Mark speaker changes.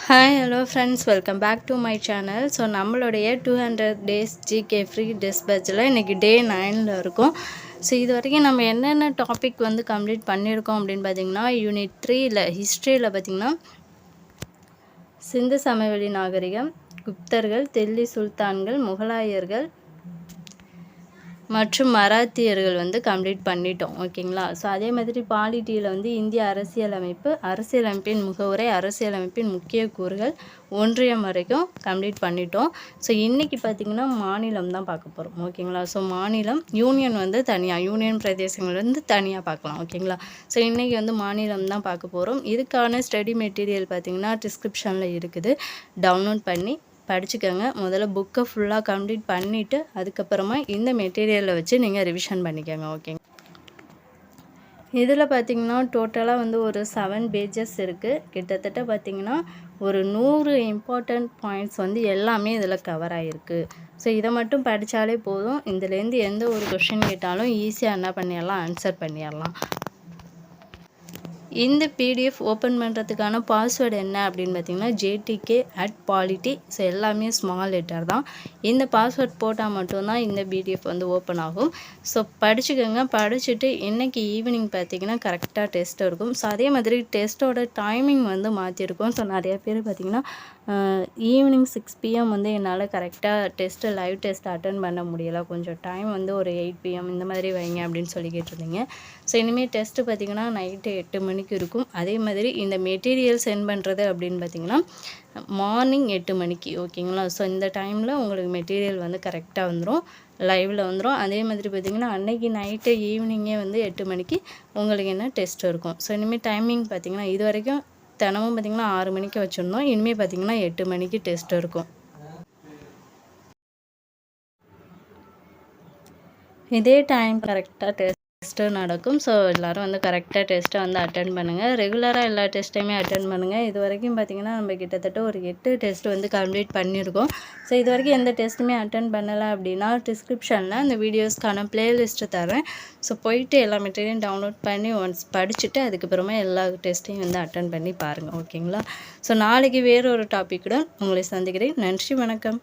Speaker 1: Hi hello friends, welcome back to my channel. So நம்மளுடைய 200 days GK free test பேட்சில் இன்றைக்கி டே 9ல் இருக்கும். So இது வரைக்கும் நம்ம என்னென்ன டாபிக் கம்ப்ளீட் பண்ணியிருக்கோம் அப்படின்னு பார்த்திங்கன்னா, யூனிட் 3ல் ஹிஸ்ட்ரியில் பார்த்திங்கன்னா சிந்து சமவெளி நாகரிகம், குப்தர்கள், தில்லி சுல்தான்கள், முகலாயர்கள் மற்றும் மராத்தியர்கள் கம்ப்ளீட் பண்ணிட்டோம். ஓகேங்களா? ஸோ அதே மாதிரி பாலிட்டியில் இந்திய அரசியலமைப்பு, அரசியலமைப்பின் முகவுரை, அரசியலமைப்பின் முக்கிய கூறுகள், ஒன்றியம் வரைக்கும் கம்ப்ளீட் பண்ணிட்டோம். ஸோ இன்றைக்கி பார்த்திங்கன்னா மாநிலம் தான் பார்க்க போகிறோம். ஓகேங்களா? ஸோ மாநிலம், யூனியன் தனியாக, யூனியன் பிரதேசங்கள் தனியாக பார்க்கலாம். ஓகேங்களா? ஸோ இன்றைக்கி மாநிலம் தான் பார்க்க போகிறோம். இதுக்கான ஸ்டடி மெட்டீரியல் பார்த்திங்கன்னா டிஸ்கிரிப்ஷனில் இருக்குது. டவுன்லோட் பண்ணி படிச்சுக்கோங்க. முதல்ல புக்கை ஃபுல்லாக கம்ப்ளீட் பண்ணிவிட்டு அதுக்கப்புறமா இந்த மெட்டீரியலை வச்சு நீங்கள் ரிவிஷன் பண்ணிக்கோங்க. ஓகேங்க. இதில் பார்த்திங்கன்னா டோட்டலாக ஒரு 7 பேஜஸ் இருக்குது. கிட்டத்தட்ட பார்த்திங்கன்னா ஒரு 100 இம்பார்ட்டண்ட் பாயிண்ட்ஸ் எல்லாமே இதில் கவர் ஆகிருக்கு. ஸோ இதை மட்டும் படித்தாலே போதும். இதுலேருந்து எந்த ஒரு கொஷின் கேட்டாலும் ஈஸியாக என்ன பண்ணிடலாம், ஆன்சர் பண்ணிடலாம். இந்த பிடிஎஃப் ஓப்பன் பண்ணுறதுக்கான பாஸ்வேர்டு என்ன அப்படின்னு பார்த்தீங்கன்னா JTK@polity. ஸோ எல்லாமே ஸ்மால் லெட்டர் தான். இந்த பாஸ்வேர்ட் போட்டால் மட்டும்தான் இந்த பிடிஎஃப் ஓப்பன் ஆகும். ஸோ படிச்சுக்கோங்க. படிச்சுட்டு இன்றைக்கி ஈவினிங் பார்த்திங்கன்னா கரெக்டாக டெஸ்ட் இருக்கும். ஸோ அதே மாதிரி டெஸ்ட்டோட டைமிங் மாற்றிருக்கோம். ஸோ நிறைய பேர் பார்த்திங்கன்னா ஈவினிங் 6 PM என்னால் கரெக்டாக டெஸ்ட்டு லைவ் டெஸ்ட் அட்டன் பண்ண முடியலை, கொஞ்சம் டைம் ஒரு 8 PM இந்த மாதிரி வைங்க அப்படின்னு சொல்லி கேட்டிருந்தீங்க. ஸோ இனிமேல் டெஸ்ட்டு பார்த்திங்கன்னா நைட்டு 8 மணிக்கு இருக்கும். அதே மாதிரி இந்த மெட்டீரியல் சென்ட் பண்ணுறது அப்படின்னு பார்த்திங்கன்னா மார்னிங் 8 மணிக்கு. ஓகேங்களா? ஸோ இந்த டைமில் உங்களுக்கு மெட்டீரியல் கரெக்டாக வந்துடும், லைவில் வந்துடும். அதே மாதிரி பார்த்திங்கன்னா அன்றைக்கி நைட்டு ஈவினிங்கே 8 மணிக்கு உங்களுக்கு என்ன டெஸ்ட் இருக்கும். ஸோ இனிமேல் டைமிங் பார்த்திங்கன்னா இது வரைக்கும் தினமும் பார்த்திங்கன்னா 6 மணிக்கு வச்சுருந்தோம். இனிமேல் பார்த்திங்கன்னா 8 மணிக்கு டெஸ்ட் இருக்கும். இதே டைம் கரெக்டாக டெஸ்ட்டு நடக்கும். ஸோ எல்லோரும் கரெக்டாக டெஸ்ட்டை அட்டன் பண்ணுங்கள். ரெகுலராக எல்லா டெஸ்ட்டையுமே அட்டன் பண்ணுங்கள். இது வரைக்கும் பார்த்திங்கன்னா நம்ம கிட்டத்தட்ட ஒரு 8 டெஸ்ட் கம்ப்ளீட் பண்ணியிருக்கோம். ஸோ இது வரைக்கும் எந்த டெஸ்ட்டுமே அட்டன் பண்ணலை அப்படின்னா டிஸ்கிரிப்ஷனில் அந்த வீடியோஸ்க்கான ப்ளேலிஸ்ட்டு தரேன். ஸோ போயிட்டு எல்லா மெட்டீரியலும் டவுன்லோட் பண்ணி ஒன்ஸ் படிச்சுட்டு அதுக்கப்புறமா எல்லா டெஸ்ட்டையும் அட்டன் பண்ணி பாருங்கள். ஓகேங்களா? ஸோ நாளைக்கு வேறு ஒரு டாப்பிக்குடன் உங்களை சந்திக்கிறேன். நன்றி, வணக்கம்.